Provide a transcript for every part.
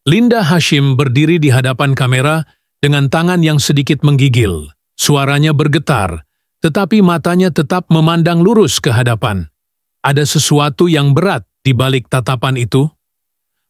Linda Hasyim berdiri di hadapan kamera dengan tangan yang sedikit menggigil. Suaranya bergetar, tetapi matanya tetap memandang lurus ke hadapan. Ada sesuatu yang berat di balik tatapan itu.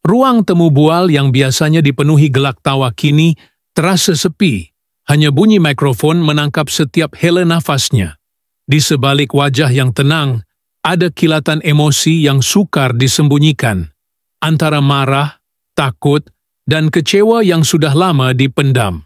Ruang temu bual yang biasanya dipenuhi gelak tawa kini terasa sepi. Hanya bunyi mikrofon menangkap setiap hela nafasnya. Di sebalik wajah yang tenang, ada kilatan emosi yang sukar disembunyikan. Antara marah, takut, dan kecewa yang sudah lama dipendam.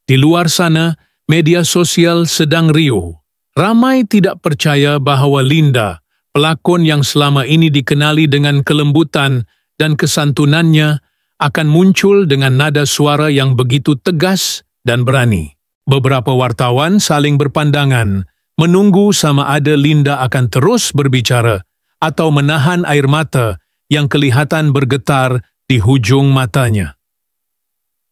Di luar sana, media sosial sedang riuh. Ramai tidak percaya bahwa Linda, pelakon yang selama ini dikenali dengan kelembutan dan kesantunannya, akan muncul dengan nada suara yang begitu tegas dan berani. Beberapa wartawan saling berpandangan, menunggu sama ada Linda akan terus berbicara atau menahan air mata yang kelihatan bergetar di hujung matanya.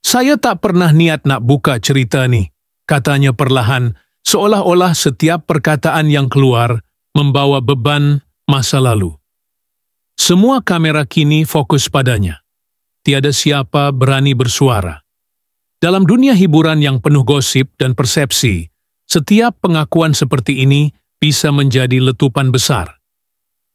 "Saya tak pernah niat nak buka cerita ni," katanya perlahan, seolah-olah setiap perkataan yang keluar membawa beban masa lalu. Semua kamera kini fokus padanya. Tiada siapa berani bersuara. Dalam dunia hiburan yang penuh gosip dan persepsi, setiap pengakuan seperti ini bisa menjadi letupan besar.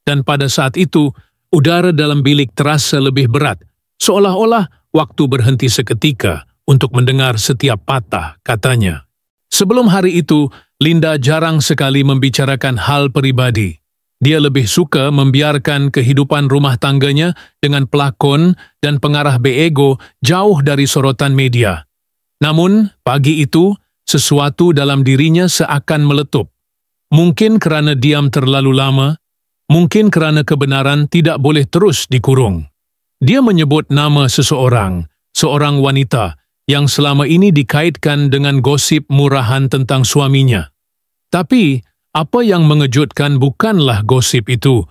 Dan pada saat itu, udara dalam bilik terasa lebih berat, seolah-olah waktu berhenti seketika untuk mendengar setiap patah katanya. Sebelum hari itu, Linda jarang sekali membicarakan hal pribadi. Dia lebih suka membiarkan kehidupan rumah tangganya dengan pelakon dan pengarah beego jauh dari sorotan media. Namun, pagi itu, sesuatu dalam dirinya seakan meletup. Mungkin kerana diam terlalu lama, mungkin kerana kebenaran tidak boleh terus dikurung. Dia menyebut nama seseorang, seorang wanita, yang selama ini dikaitkan dengan gosip murahan tentang suaminya. Tapi, apa yang mengejutkan bukanlah gosip itu,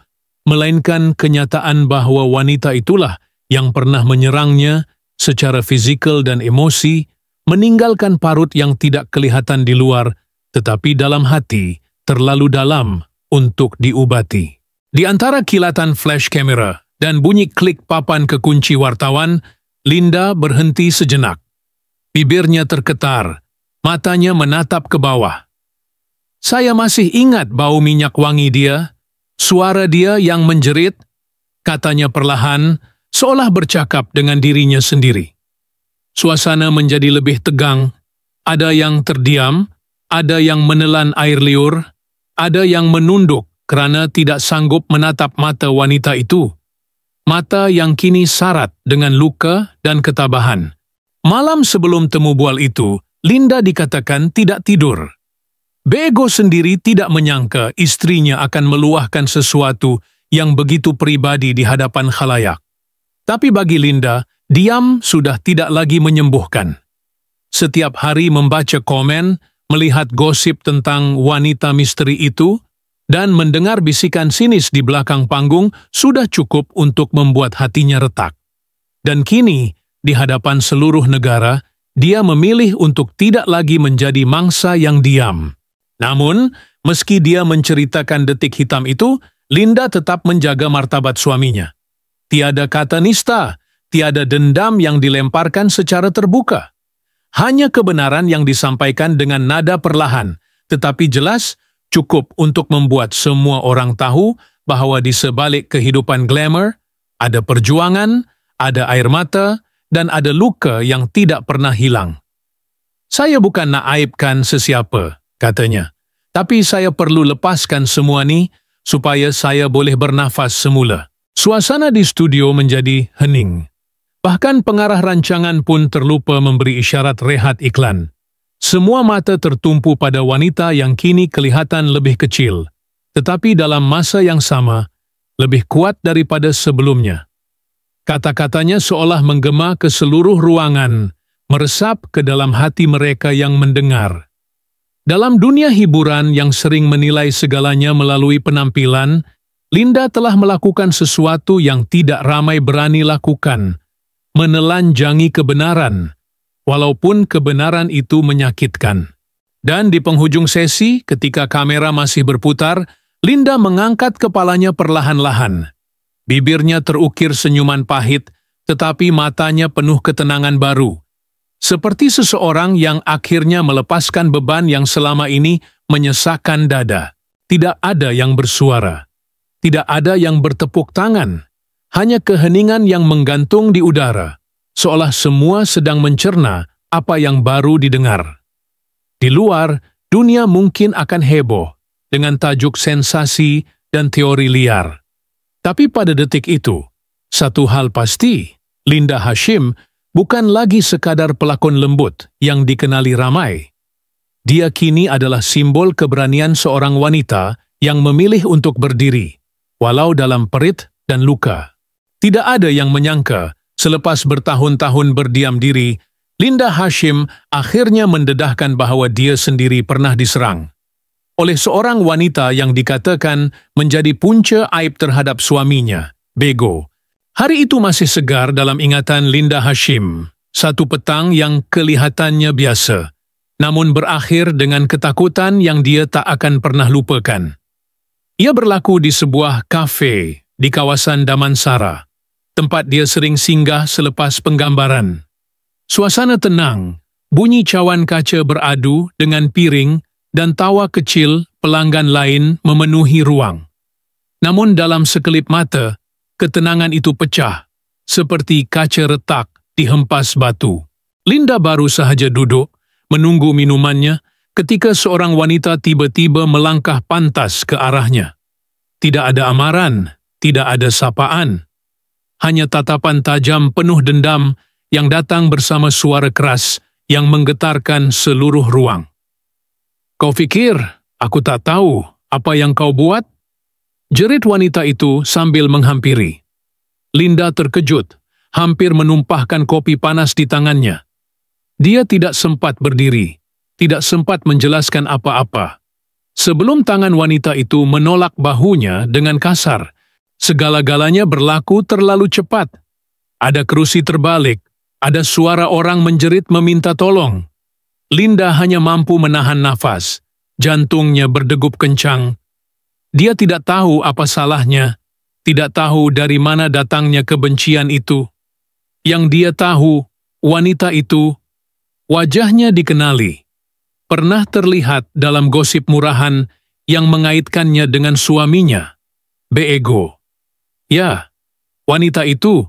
melainkan kenyataan bahwa wanita itulah yang pernah menyerangnya secara fizikal dan emosi, meninggalkan parut yang tidak kelihatan di luar, tetapi dalam hati terlalu dalam untuk diubati. Di antara kilatan flash kamera dan bunyi klik papan kekunci wartawan, Linda berhenti sejenak. Bibirnya terketar, matanya menatap ke bawah. Saya masih ingat bau minyak wangi dia, suara dia yang menjerit, katanya perlahan, seolah bercakap dengan dirinya sendiri. Suasana menjadi lebih tegang, ada yang terdiam, ada yang menelan air liur, ada yang menunduk kerana tidak sanggup menatap mata wanita itu. Mata yang kini sarat dengan luka dan ketabahan. Malam sebelum temu bual itu, Linda dikatakan tidak tidur. Beego sendiri tidak menyangka istrinya akan meluahkan sesuatu yang begitu pribadi di hadapan khalayak. Tapi bagi Linda, diam sudah tidak lagi menyembuhkan. Setiap hari membaca komen, melihat gosip tentang wanita misteri itu, dan mendengar bisikan sinis di belakang panggung sudah cukup untuk membuat hatinya retak. Dan kini, di hadapan seluruh negara, dia memilih untuk tidak lagi menjadi mangsa yang diam. Namun, meski dia menceritakan detik hitam itu, Linda tetap menjaga martabat suaminya. Tiada kata nista, tiada dendam yang dilemparkan secara terbuka. Hanya kebenaran yang disampaikan dengan nada perlahan, tetapi jelas cukup untuk membuat semua orang tahu bahwa di sebalik kehidupan glamour, ada perjuangan, ada air mata, dan ada luka yang tidak pernah hilang. Saya bukan nak aibkan sesiapa, katanya. Tapi saya perlu lepaskan semua ni supaya saya boleh bernafas semula. Suasana di studio menjadi hening. Bahkan pengarah rancangan pun terlupa memberi isyarat rehat iklan. Semua mata tertumpu pada wanita yang kini kelihatan lebih kecil, tetapi dalam masa yang sama, lebih kuat daripada sebelumnya. Kata-katanya seolah menggema ke seluruh ruangan, meresap ke dalam hati mereka yang mendengar. Dalam dunia hiburan yang sering menilai segalanya melalui penampilan, Linda telah melakukan sesuatu yang tidak ramai berani lakukan, menelanjangi kebenaran, walaupun kebenaran itu menyakitkan. Dan di penghujung sesi, ketika kamera masih berputar, Linda mengangkat kepalanya perlahan-lahan. Bibirnya terukir senyuman pahit, tetapi matanya penuh ketenangan baru. Seperti seseorang yang akhirnya melepaskan beban yang selama ini menyesakkan dada. Tidak ada yang bersuara. Tidak ada yang bertepuk tangan. Hanya keheningan yang menggantung di udara, seolah semua sedang mencerna apa yang baru didengar. Di luar, dunia mungkin akan heboh dengan tajuk sensasi dan teori liar. Tapi pada detik itu, satu hal pasti, Linda Hasyim bukan lagi sekadar pelakon lembut yang dikenali ramai. Dia kini adalah simbol keberanian seorang wanita yang memilih untuk berdiri, walau dalam perit dan luka. Tidak ada yang menyangka, selepas bertahun-tahun berdiam diri, Linda Hasyim akhirnya mendedahkan bahwa dia sendiri pernah diserang oleh seorang wanita yang dikatakan menjadi punca aib terhadap suaminya, Bego. Hari itu masih segar dalam ingatan Linda Hasyim, satu petang yang kelihatannya biasa, namun berakhir dengan ketakutan yang dia tak akan pernah lupakan. Ia berlaku di sebuah kafe di kawasan Damansara, tempat dia sering singgah selepas penggambaran. Suasana tenang, bunyi cawan kaca beradu dengan piring dan tawa kecil pelanggan lain memenuhi ruang. Namun dalam sekelip mata, ketenangan itu pecah, seperti kaca retak dihempas batu. Linda baru sahaja duduk, menunggu minumannya, ketika seorang wanita tiba-tiba melangkah pantas ke arahnya. Tidak ada amaran, tidak ada sapaan. Hanya tatapan tajam penuh dendam yang datang bersama suara keras yang menggetarkan seluruh ruang. "Kau fikir aku tak tahu apa yang kau buat?" jerit wanita itu sambil menghampiri. Linda terkejut, hampir menumpahkan kopi panas di tangannya. Dia tidak sempat berdiri, tidak sempat menjelaskan apa-apa. Sebelum tangan wanita itu menolak bahunya dengan kasar, segala-galanya berlaku terlalu cepat. Ada kerusi terbalik, ada suara orang menjerit meminta tolong. Linda hanya mampu menahan nafas, jantungnya berdegup kencang. Dia tidak tahu apa salahnya, tidak tahu dari mana datangnya kebencian itu. Yang dia tahu, wanita itu, wajahnya dikenali, pernah terlihat dalam gosip murahan yang mengaitkannya dengan suaminya, Bego. Ya, wanita itu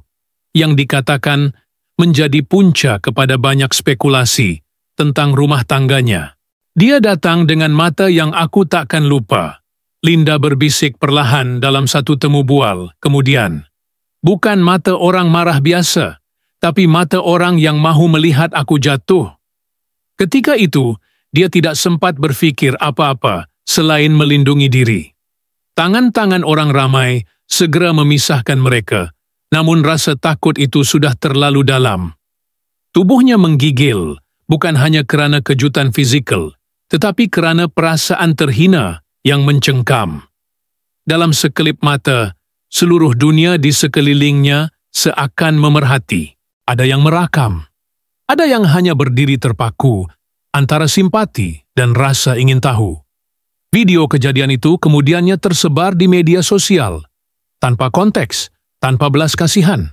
yang dikatakan menjadi punca kepada banyak spekulasi tentang rumah tangganya. Dia datang dengan mata yang aku takkan lupa. Linda berbisik perlahan dalam satu temu bual. Kemudian, bukan mata orang marah biasa, tapi mata orang yang mahu melihat aku jatuh. Ketika itu, dia tidak sempat berfikir apa-apa selain melindungi diri. Tangan-tangan orang ramai segera memisahkan mereka, namun rasa takut itu sudah terlalu dalam. Tubuhnya menggigil, bukan hanya kerana kejutan fizikal, tetapi kerana perasaan terhina yang mencengkam. Dalam sekelip mata, seluruh dunia di sekelilingnya seakan memerhati. Ada yang merakam, ada yang hanya berdiri terpaku antara simpati dan rasa ingin tahu. Video kejadian itu kemudiannya tersebar di media sosial, tanpa konteks, tanpa belas kasihan.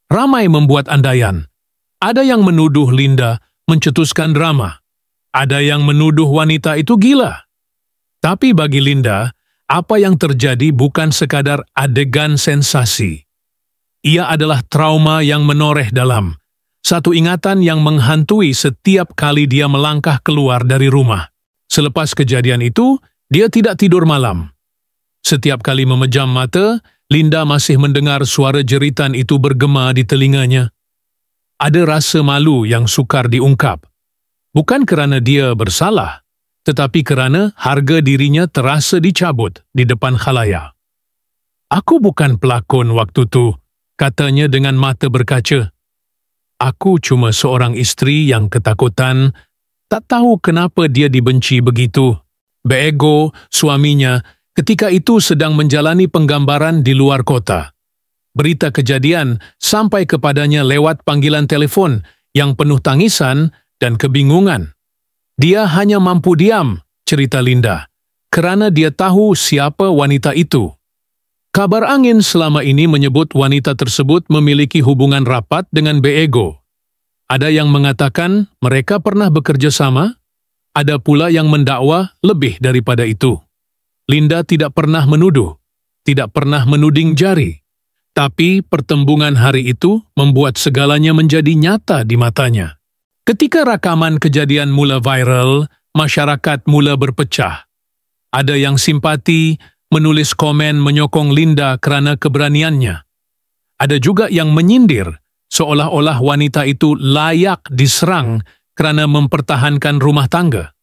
Ramai membuat andaian. Ada yang menuduh Linda mencetuskan drama. Ada yang menuduh wanita itu gila. Tapi bagi Linda, apa yang terjadi bukan sekadar adegan sensasi. Ia adalah trauma yang menoreh dalam, satu ingatan yang menghantui setiap kali dia melangkah keluar dari rumah. Selepas kejadian itu, dia tidak tidur malam. Setiap kali memejam mata, Linda masih mendengar suara jeritan itu bergema di telinganya. Ada rasa malu yang sukar diungkap. Bukan kerana dia bersalah, tetapi kerana harga dirinya terasa dicabut di depan khalayak. "Aku bukan pelakon waktu tu," katanya dengan mata berkaca. "Aku cuma seorang isteri yang ketakutan, tak tahu kenapa dia dibenci begitu." Bego, suaminya, ketika itu sedang menjalani penggambaran di luar kota. Berita kejadian sampai kepadanya lewat panggilan telefon yang penuh tangisan dan kebingungan. Dia hanya mampu diam, cerita Linda, kerana dia tahu siapa wanita itu. Kabar angin selama ini menyebut wanita tersebut memiliki hubungan rapat dengan Beego. Ada yang mengatakan mereka pernah bekerja sama, ada pula yang mendakwa lebih daripada itu. Linda tidak pernah menuduh, tidak pernah menuding jari, tapi pertembungan hari itu membuat segalanya menjadi nyata di matanya. Ketika rakaman kejadian mula viral, masyarakat mula berpecah. Ada yang simpati, menulis komen menyokong Linda kerana keberaniannya. Ada juga yang menyindir, seolah-olah wanita itu layak diserang kerana mempertahankan rumah tangga.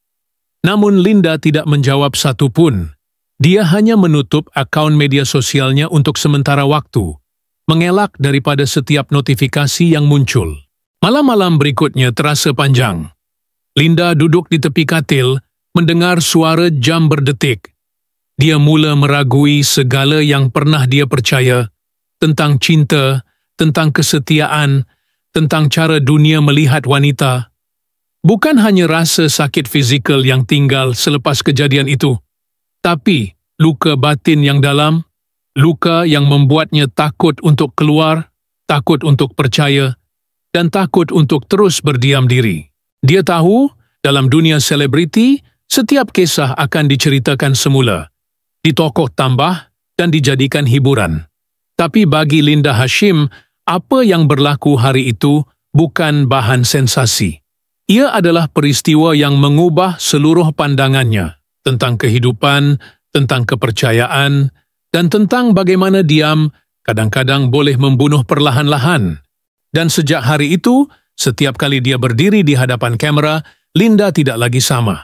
Namun Linda tidak menjawab satu pun. Dia hanya menutup akaun media sosialnya untuk sementara waktu, mengelak daripada setiap notifikasi yang muncul. Malam-malam berikutnya terasa panjang. Linda duduk di tepi katil, mendengar suara jam berdetik. Dia mula meragui segala yang pernah dia percaya tentang cinta, tentang kesetiaan, tentang cara dunia melihat wanita. Bukan hanya rasa sakit fizikal yang tinggal selepas kejadian itu, tapi luka batin yang dalam, luka yang membuatnya takut untuk keluar, takut untuk percaya, dan takut untuk terus berdiam diri. Dia tahu, dalam dunia selebriti, setiap kisah akan diceritakan semula, ditokoh tambah dan dijadikan hiburan. Tapi bagi Linda Hasyim, apa yang berlaku hari itu bukan bahan sensasi. Ia adalah peristiwa yang mengubah seluruh pandangannya tentang kehidupan, tentang kepercayaan, dan tentang bagaimana diam kadang-kadang boleh membunuh perlahan-lahan. Dan sejak hari itu, setiap kali dia berdiri di hadapan kamera, Linda tidak lagi sama.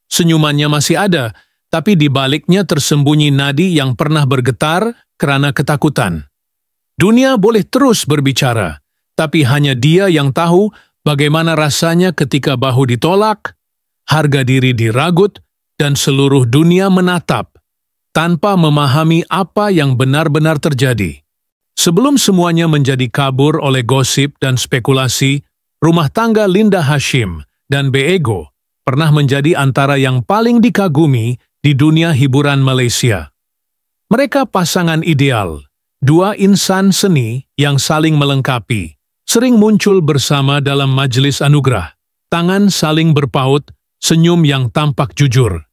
Senyumannya masih ada, tapi di baliknya tersembunyi nadi yang pernah bergetar kerana ketakutan. Dunia boleh terus berbicara, tapi hanya dia yang tahu bagaimana rasanya ketika bahu ditolak, harga diri diragut, dan seluruh dunia menatap, tanpa memahami apa yang benar-benar terjadi. Sebelum semuanya menjadi kabur oleh gosip dan spekulasi, rumah tangga Linda Hasyim dan Beego pernah menjadi antara yang paling dikagumi di dunia hiburan Malaysia. Mereka pasangan ideal, dua insan seni yang saling melengkapi, sering muncul bersama dalam majlis anugerah, tangan saling berpaut, senyum yang tampak jujur.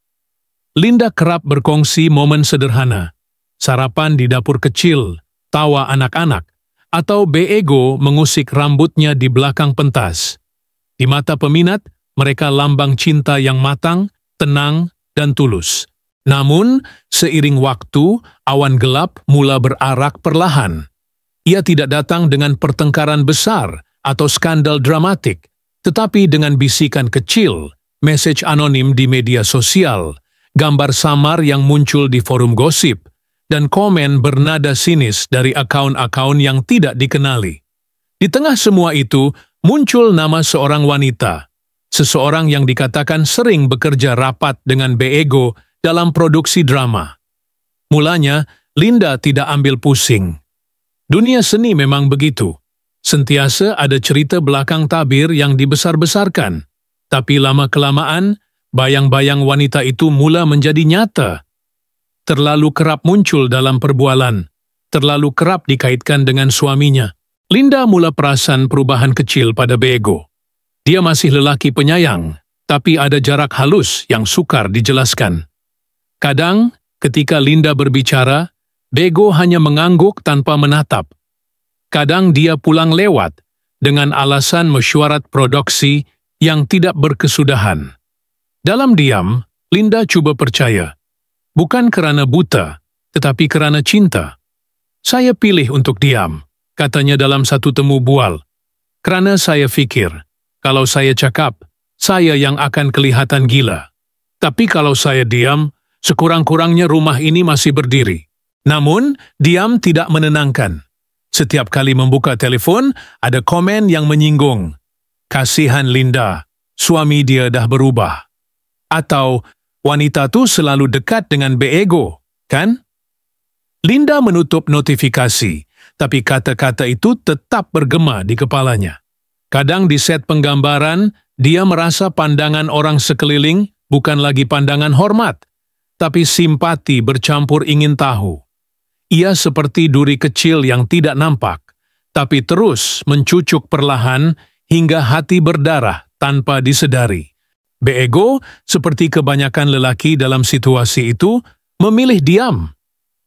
Linda kerap berkongsi momen sederhana, sarapan di dapur kecil, tawa anak-anak, atau Beego mengusik rambutnya di belakang pentas. Di mata peminat, mereka lambang cinta yang matang, tenang, dan tulus. Namun, seiring waktu, awan gelap mula berarak perlahan. Ia tidak datang dengan pertengkaran besar atau skandal dramatik, tetapi dengan bisikan kecil, mesej anonim di media sosial, gambar samar yang muncul di forum gosip, dan komen bernada sinis dari akaun-akaun yang tidak dikenali. Di tengah semua itu, muncul nama seorang wanita, seseorang yang dikatakan sering bekerja rapat dengan Beego dalam produksi drama. Mulanya, Linda tidak ambil pusing. Dunia seni memang begitu. Sentiasa ada cerita belakang tabir yang dibesar-besarkan. Tapi lama-kelamaan, bayang-bayang wanita itu mula menjadi nyata. Terlalu kerap muncul dalam perbualan, terlalu kerap dikaitkan dengan suaminya. Linda mula perasan perubahan kecil pada Beego. Dia masih lelaki penyayang, tapi ada jarak halus yang sukar dijelaskan. Kadang, ketika Linda berbicara, Beego hanya mengangguk tanpa menatap. Kadang dia pulang lewat dengan alasan mesyuarat produksi yang tidak berkesudahan. Dalam diam, Linda cuba percaya. Bukan kerana buta, tetapi kerana cinta. Saya pilih untuk diam, katanya dalam satu temu bual. Kerana saya fikir, kalau saya cakap, saya yang akan kelihatan gila. Tapi kalau saya diam, sekurang-kurangnya rumah ini masih berdiri. Namun, diam tidak menenangkan. Setiap kali membuka telefon, ada komen yang menyinggung. Kasihan Linda, suami dia dah berubah. Atau, wanita tu selalu dekat dengan Beego, kan? Linda menutup notifikasi, tapi kata-kata itu tetap bergema di kepalanya. Kadang di set penggambaran, dia merasa pandangan orang sekeliling bukan lagi pandangan hormat, tapi simpati bercampur ingin tahu. Ia seperti duri kecil yang tidak nampak, tapi terus mencucuk perlahan hingga hati berdarah tanpa disedari. Beego, seperti kebanyakan lelaki dalam situasi itu, memilih diam.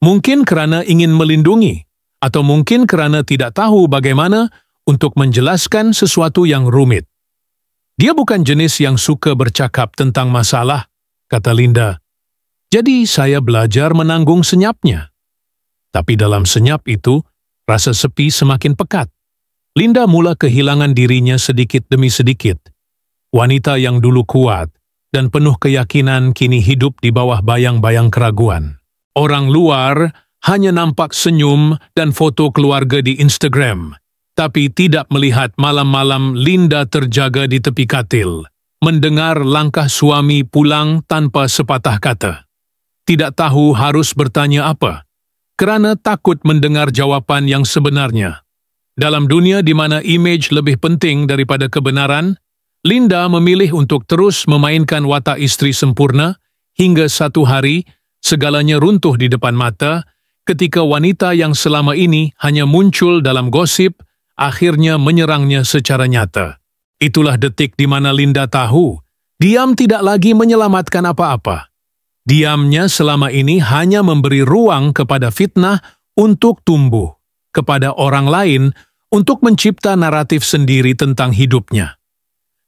Mungkin karena ingin melindungi, atau mungkin karena tidak tahu bagaimana untuk menjelaskan sesuatu yang rumit. Dia bukan jenis yang suka bercakap tentang masalah, kata Linda. Jadi saya belajar menanggung senyapnya. Tapi dalam senyap itu, rasa sepi semakin pekat. Linda mula kehilangan dirinya sedikit demi sedikit. Wanita yang dulu kuat dan penuh keyakinan kini hidup di bawah bayang-bayang keraguan. Orang luar hanya nampak senyum dan foto keluarga di Instagram, tapi tidak melihat malam-malam Linda terjaga di tepi katil, mendengar langkah suami pulang tanpa sepatah kata. Tidak tahu harus bertanya apa, kerana takut mendengar jawapan yang sebenarnya. Dalam dunia di mana imej lebih penting daripada kebenaran, Linda memilih untuk terus memainkan watak istri sempurna hingga satu hari segalanya runtuh di depan mata ketika wanita yang selama ini hanya muncul dalam gosip akhirnya menyerangnya secara nyata. Itulah detik di mana Linda tahu diam tidak lagi menyelamatkan apa-apa. Diamnya selama ini hanya memberi ruang kepada fitnah untuk tumbuh, kepada orang lain untuk mencipta naratif sendiri tentang hidupnya.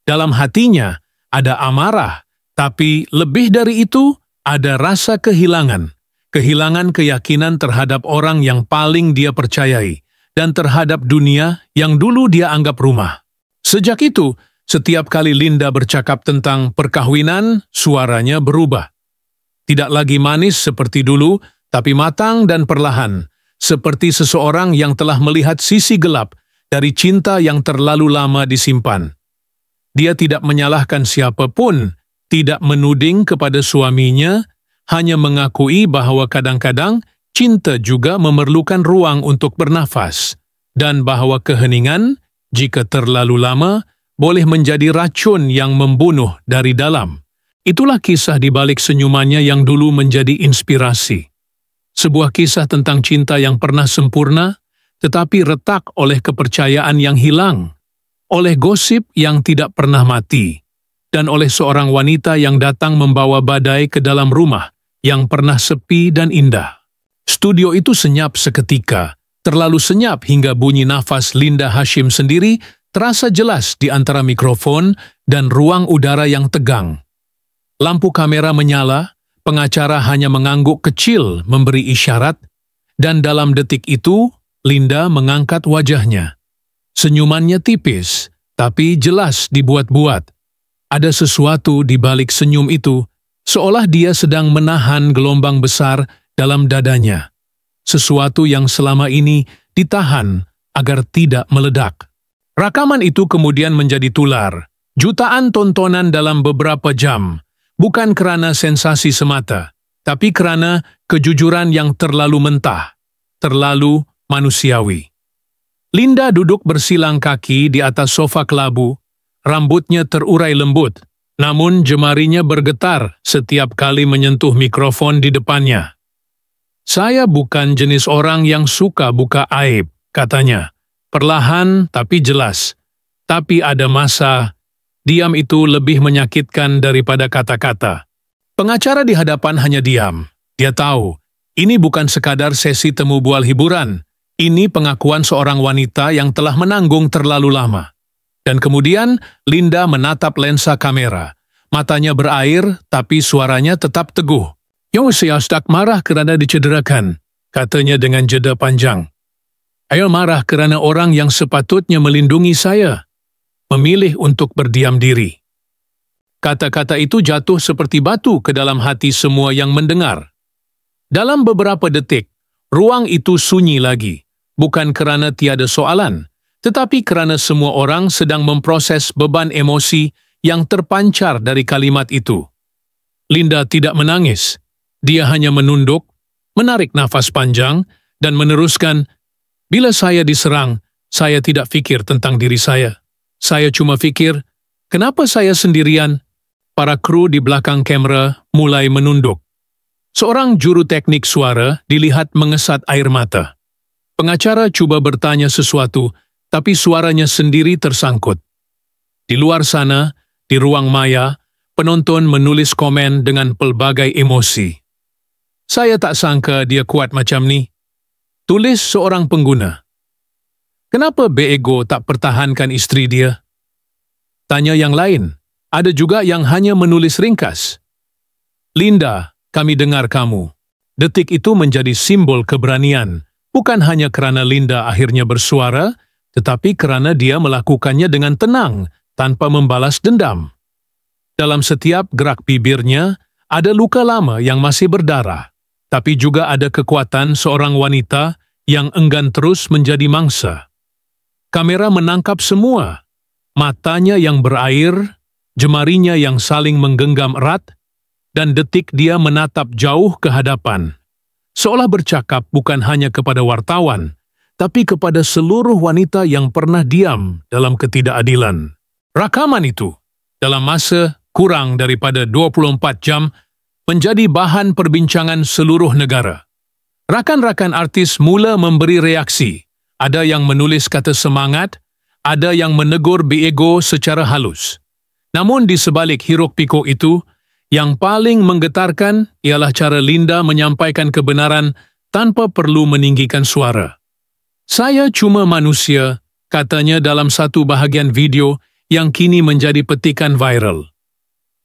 Dalam hatinya ada amarah, tapi lebih dari itu ada rasa kehilangan. Kehilangan keyakinan terhadap orang yang paling dia percayai dan terhadap dunia yang dulu dia anggap rumah. Sejak itu, setiap kali Linda bercakap tentang perkahwinan, suaranya berubah. Tidak lagi manis seperti dulu, tapi matang dan perlahan, seperti seseorang yang telah melihat sisi gelap dari cinta yang terlalu lama disimpan. Dia tidak menyalahkan siapapun, tidak menuding kepada suaminya, hanya mengakui bahwa kadang-kadang cinta juga memerlukan ruang untuk bernafas, dan bahwa keheningan, jika terlalu lama, boleh menjadi racun yang membunuh dari dalam. Itulah kisah di balik senyumannya yang dulu menjadi inspirasi. Sebuah kisah tentang cinta yang pernah sempurna, tetapi retak oleh kepercayaan yang hilang, oleh gosip yang tidak pernah mati, dan oleh seorang wanita yang datang membawa badai ke dalam rumah yang pernah sepi dan indah. Studio itu senyap seketika, terlalu senyap hingga bunyi nafas Linda Hasyim sendiri terasa jelas di antara mikrofon dan ruang udara yang tegang. Lampu kamera menyala, pengacara hanya mengangguk kecil memberi isyarat, dan dalam detik itu Linda mengangkat wajahnya. Senyumannya tipis, tapi jelas dibuat-buat. Ada sesuatu di balik senyum itu, seolah dia sedang menahan gelombang besar dalam dadanya. Sesuatu yang selama ini ditahan agar tidak meledak. Rakaman itu kemudian menjadi tular, jutaan tontonan dalam beberapa jam, bukan kerana sensasi semata, tapi kerana kejujuran yang terlalu mentah, terlalu manusiawi. Linda duduk bersilang kaki di atas sofa kelabu, rambutnya terurai lembut, namun jemarinya bergetar setiap kali menyentuh mikrofon di depannya. Saya bukan jenis orang yang suka buka aib, katanya, perlahan tapi jelas. Tapi ada masa, diam itu lebih menyakitkan daripada kata-kata. Pengacara di hadapan hanya diam. Dia tahu, ini bukan sekadar sesi temu bual hiburan. Ini pengakuan seorang wanita yang telah menanggung terlalu lama. Dan kemudian Linda menatap lensa kamera. Matanya berair, tapi suaranya tetap teguh. Saya tak marah kerana dicederakan, katanya dengan jeda panjang. Saya marah kerana orang yang sepatutnya melindungi saya memilih untuk berdiam diri. Kata-kata itu jatuh seperti batu ke dalam hati semua yang mendengar. Dalam beberapa detik, ruang itu sunyi lagi. Bukan kerana tiada soalan, tetapi kerana semua orang sedang memproses beban emosi yang terpancar dari kalimat itu. Linda tidak menangis. Dia hanya menunduk, menarik nafas panjang, dan meneruskan, bila saya diserang, saya tidak fikir tentang diri saya. Saya cuma fikir, kenapa saya sendirian? Para kru di belakang kamera mulai menunduk. Seorang juru teknik suara dilihat mengesat air mata. Pengacara cuba bertanya sesuatu, tapi suaranya sendiri tersangkut. Di luar sana, di ruang maya, penonton menulis komen dengan pelbagai emosi. Saya tak sangka dia kuat macam ni. Tulis seorang pengguna. Kenapa Beego tak pertahankan isteri dia? Tanya yang lain. Ada juga yang hanya menulis ringkas. Linda, kami dengar kamu. Detik itu menjadi simbol keberanian, bukan hanya kerana Linda akhirnya bersuara, tetapi kerana dia melakukannya dengan tenang, tanpa membalas dendam. Dalam setiap gerak bibirnya, ada luka lama yang masih berdarah, tapi juga ada kekuatan seorang wanita yang enggan terus menjadi mangsa. Kamera menangkap semua, matanya yang berair, jemarinya yang saling menggenggam erat, dan detik dia menatap jauh ke hadapan. Seolah bercakap bukan hanya kepada wartawan, tapi kepada seluruh wanita yang pernah diam dalam ketidakadilan. Rakaman itu, dalam masa kurang daripada 24 jam, menjadi bahan perbincangan seluruh negara. Rakan-rakan artis mula memberi reaksi. Ada yang menulis kata semangat, ada yang menegur Beego secara halus. Namun di sebalik hiruk-pikuk itu, yang paling menggetarkan ialah cara Linda menyampaikan kebenaran tanpa perlu meninggikan suara. Saya cuma manusia, katanya dalam satu bahagian video yang kini menjadi petikan viral.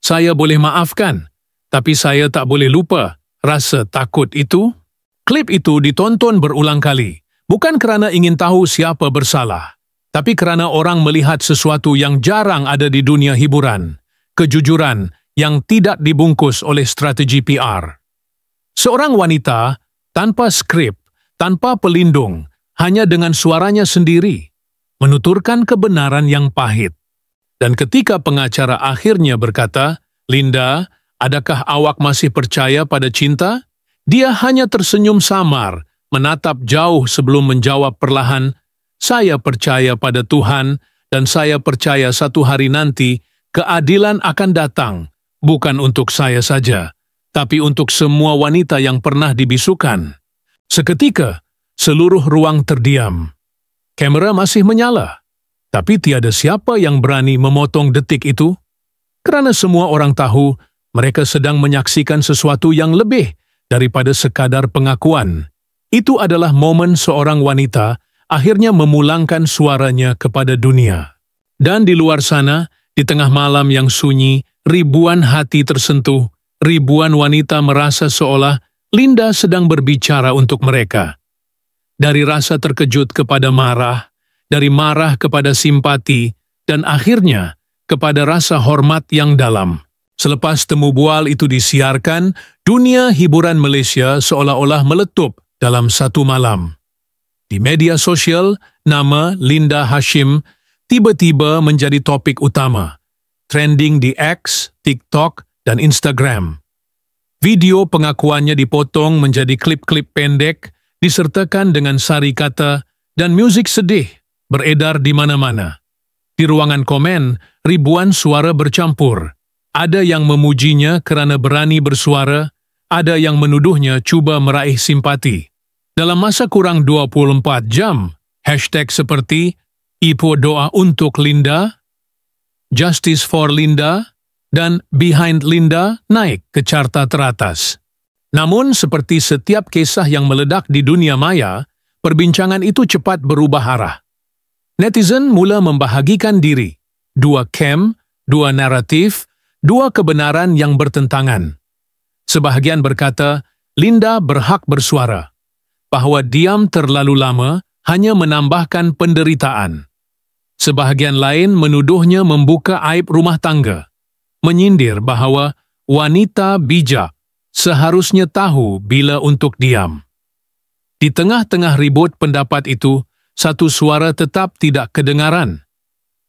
Saya boleh maafkan, tapi saya tak boleh lupa rasa takut itu. Klip itu ditonton berulang kali. Bukan kerana ingin tahu siapa bersalah, tapi kerana orang melihat sesuatu yang jarang ada di dunia hiburan, kejujuran yang tidak dibungkus oleh strategi PR. Seorang wanita, tanpa skrip, tanpa pelindung, hanya dengan suaranya sendiri, menuturkan kebenaran yang pahit. Dan ketika pengacara akhirnya berkata, Linda, adakah awak masih percaya pada cinta? Dia hanya tersenyum samar, menatap jauh sebelum menjawab perlahan, saya percaya pada Tuhan dan saya percaya satu hari nanti keadilan akan datang, bukan untuk saya saja, tapi untuk semua wanita yang pernah dibisukan. Seketika, seluruh ruang terdiam. Kamera masih menyala, tapi tiada siapa yang berani memotong detik itu, kerana semua orang tahu mereka sedang menyaksikan sesuatu yang lebih daripada sekadar pengakuan. Itu adalah momen seorang wanita akhirnya memulangkan suaranya kepada dunia. Dan di luar sana, di tengah malam yang sunyi, ribuan hati tersentuh, ribuan wanita merasa seolah Linda sedang berbicara untuk mereka. Dari rasa terkejut kepada marah, dari marah kepada simpati, dan akhirnya kepada rasa hormat yang dalam. Selepas temu bual itu disiarkan, dunia hiburan Malaysia seolah-olah meletup dalam satu malam. Di media sosial, nama Linda Hashim tiba-tiba menjadi topik utama, trending di X, TikTok, dan Instagram. Video pengakuannya dipotong menjadi klip-klip pendek, disertakan dengan sari kata, dan muzik sedih beredar di mana-mana. Di ruangan komen, ribuan suara bercampur. Ada yang memujinya kerana berani bersuara, ada yang menuduhnya cuba meraih simpati. Dalam masa kurang 24 jam, hashtag seperti Ipo Doa Untuk Linda, Justice for Linda, dan Behind Linda naik ke carta teratas. Namun, seperti setiap kisah yang meledak di dunia maya, perbincangan itu cepat berubah arah. Netizen mula membahagikan diri. Dua camp, dua naratif, dua kebenaran yang bertentangan. Sebahagian berkata, Linda berhak bersuara, bahawa diam terlalu lama hanya menambahkan penderitaan. Sebahagian lain menuduhnya membuka aib rumah tangga, menyindir bahawa wanita bijak seharusnya tahu bila untuk diam. Di tengah-tengah ribut pendapat itu, satu suara tetap tidak kedengaran.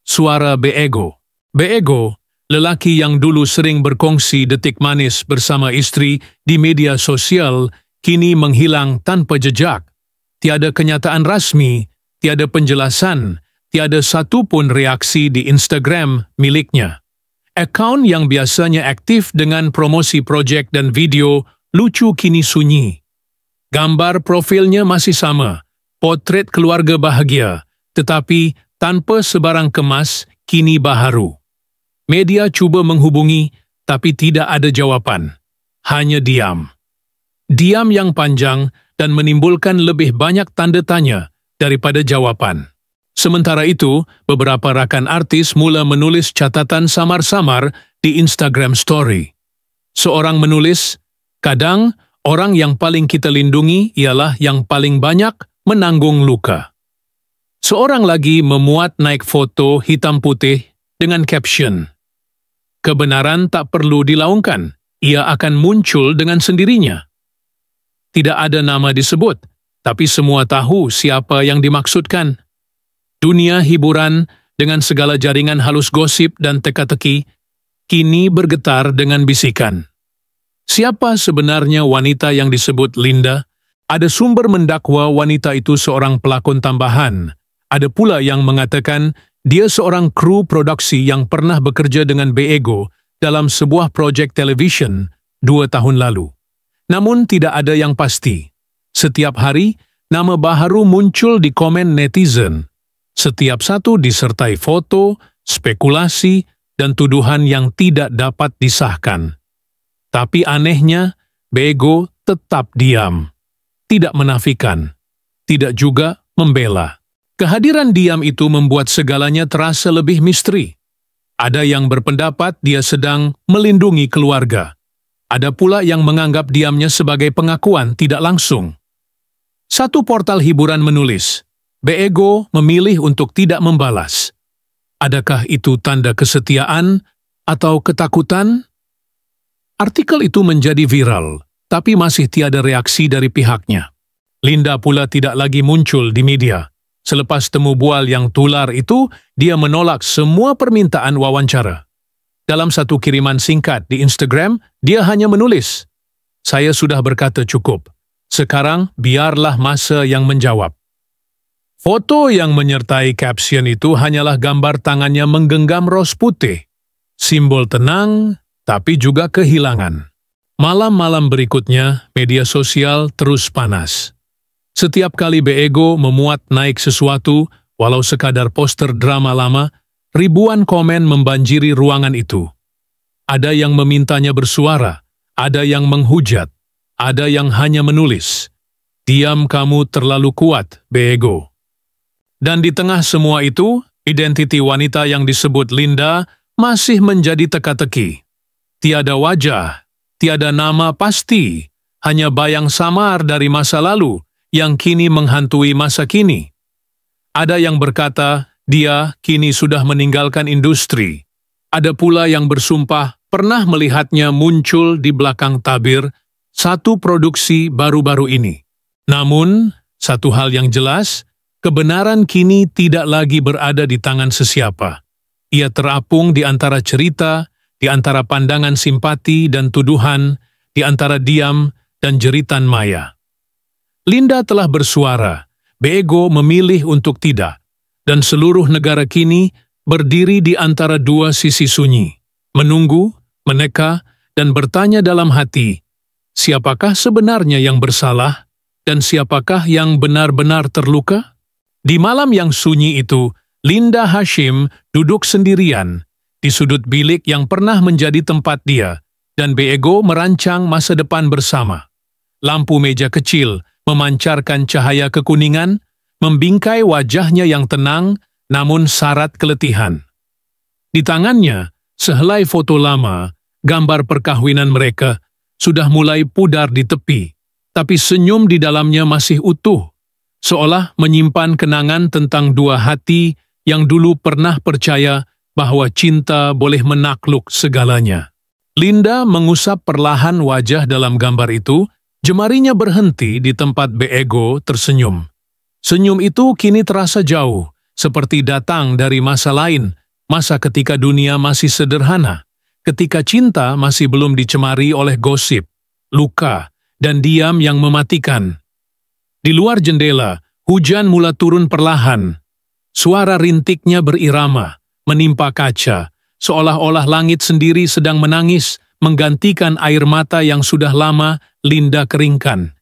Suara Beego. Beego, lelaki yang dulu sering berkongsi detik manis bersama isteri di media sosial, kini menghilang tanpa jejak. Tiada kenyataan rasmi, tiada penjelasan, tiada satu pun reaksi di Instagram miliknya. Akaun yang biasanya aktif dengan promosi projek dan video lucu kini sunyi. Gambar profilnya masih sama, potret keluarga bahagia, tetapi tanpa sebarang kemas, kini baharu. Media cuba menghubungi, tapi tidak ada jawapan. Hanya diam. Diam yang panjang dan menimbulkan lebih banyak tanda tanya daripada jawapan. Sementara itu, beberapa rakan artis mula menulis catatan samar-samar di Instagram Story. Seorang menulis, "Kadang, orang yang paling kita lindungi ialah yang paling banyak menanggung luka." Seorang lagi memuat naik foto hitam putih dengan caption, "Kebenaran tak perlu dilaungkan, ia akan muncul dengan sendirinya." Tidak ada nama disebut, tapi semua tahu siapa yang dimaksudkan. Dunia hiburan dengan segala jaringan halus gosip dan teka-teki kini bergetar dengan bisikan. Siapa sebenarnya wanita yang disebut Linda? Ada sumber mendakwa wanita itu seorang pelakon tambahan. Ada pula yang mengatakan dia seorang kru produksi yang pernah bekerja dengan Beego dalam sebuah projek televisyen 2 tahun lalu. Namun tidak ada yang pasti. Setiap hari, nama baharu muncul di komen netizen. Setiap satu disertai foto, spekulasi, dan tuduhan yang tidak dapat disahkan. Tapi anehnya, Beego tetap diam. Tidak menafikan. Tidak juga membela. Kehadiran diam itu membuat segalanya terasa lebih misteri. Ada yang berpendapat dia sedang melindungi keluarga. Ada pula yang menganggap diamnya sebagai pengakuan tidak langsung. Satu portal hiburan menulis, Beego memilih untuk tidak membalas. Adakah itu tanda kesetiaan atau ketakutan? Artikel itu menjadi viral, tapi masih tiada reaksi dari pihaknya. Linda pula tidak lagi muncul di media. Selepas temu bual yang tular itu, dia menolak semua permintaan wawancara. Dalam satu kiriman singkat di Instagram, dia hanya menulis, "Saya sudah berkata cukup. Sekarang biarlah masa yang menjawab." Foto yang menyertai caption itu hanyalah gambar tangannya menggenggam ros putih. Simbol tenang, tapi juga kehilangan. Malam-malam berikutnya, media sosial terus panas. Setiap kali Beego memuat naik sesuatu, walau sekadar poster drama lama, ribuan komen membanjiri ruangan itu. Ada yang memintanya bersuara, ada yang menghujat, ada yang hanya menulis, "Diam kamu terlalu kuat, Beego." Dan di tengah semua itu, identiti wanita yang disebut Linda masih menjadi teka-teki. Tiada wajah, tiada nama pasti, hanya bayang samar dari masa lalu yang kini menghantui masa kini. Ada yang berkata, dia kini sudah meninggalkan industri. Ada pula yang bersumpah pernah melihatnya muncul di belakang tabir satu produksi baru-baru ini. Namun, satu hal yang jelas, kebenaran kini tidak lagi berada di tangan sesiapa. Ia terapung di antara cerita, di antara pandangan simpati dan tuduhan, di antara diam dan jeritan maya. Linda telah bersuara, Beego memilih untuk tidak, dan seluruh negara kini berdiri di antara dua sisi sunyi, menunggu, meneka, dan bertanya dalam hati, siapakah sebenarnya yang bersalah, dan siapakah yang benar-benar terluka? Di malam yang sunyi itu, Linda Hasyim duduk sendirian di sudut bilik yang pernah menjadi tempat dia, dan Beego merancang masa depan bersama. Lampu meja kecil memancarkan cahaya kekuningan, membingkai wajahnya yang tenang namun syarat keletihan. Di tangannya, sehelai foto lama, gambar perkahwinan mereka, sudah mulai pudar di tepi, tapi senyum di dalamnya masih utuh, seolah menyimpan kenangan tentang dua hati yang dulu pernah percaya bahwa cinta boleh menakluk segalanya. Linda mengusap perlahan wajah dalam gambar itu, jemarinya berhenti di tempat Beego tersenyum. Senyum itu kini terasa jauh, seperti datang dari masa lain, masa ketika dunia masih sederhana, ketika cinta masih belum dicemari oleh gosip, luka, dan diam yang mematikan. Di luar jendela, hujan mula turun perlahan. Suara rintiknya berirama, menimpa kaca, seolah-olah langit sendiri sedang menangis menggantikan air mata yang sudah lama Linda keringkan.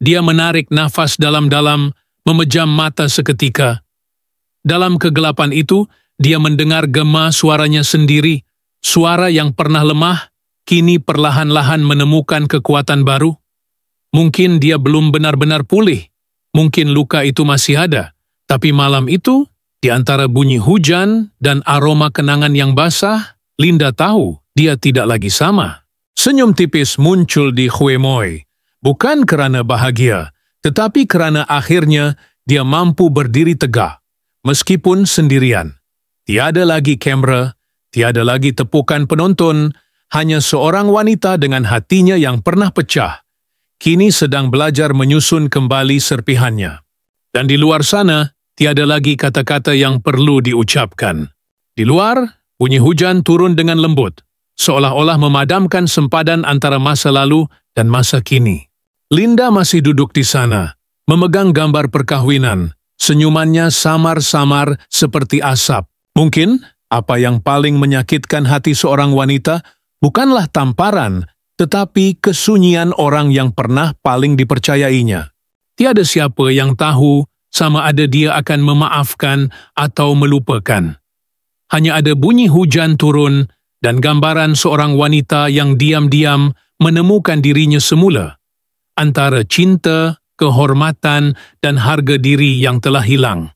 Dia menarik nafas dalam-dalam, memejam mata seketika. Dalam kegelapan itu, dia mendengar gema suaranya sendiri, suara yang pernah lemah, kini perlahan-lahan menemukan kekuatan baru. Mungkin dia belum benar-benar pulih, mungkin luka itu masih ada, tapi malam itu, di antara bunyi hujan dan aroma kenangan yang basah, Linda tahu dia tidak lagi sama. Senyum tipis muncul di Hue Moi, bukan kerana bahagia, tetapi kerana akhirnya dia mampu berdiri tegak, meskipun sendirian. Tiada lagi kamera, tiada lagi tepukan penonton, hanya seorang wanita dengan hatinya yang pernah pecah, kini sedang belajar menyusun kembali serpihannya. Dan di luar sana, tiada lagi kata-kata yang perlu diucapkan. Di luar, bunyi hujan turun dengan lembut, seolah-olah memadamkan sempadan antara masa lalu dan masa kini. Linda masih duduk di sana, memegang gambar perkahwinan, senyumannya samar-samar seperti asap. Mungkin, apa yang paling menyakitkan hati seorang wanita bukanlah tamparan, tetapi kesunyian orang yang pernah paling dipercayainya. Tiada siapa yang tahu sama ada dia akan memaafkan atau melupakan. Hanya ada bunyi hujan turun dan gambaran seorang wanita yang diam-diam menemukan dirinya semula, antara cinta, kehormatan, dan harga diri yang telah hilang.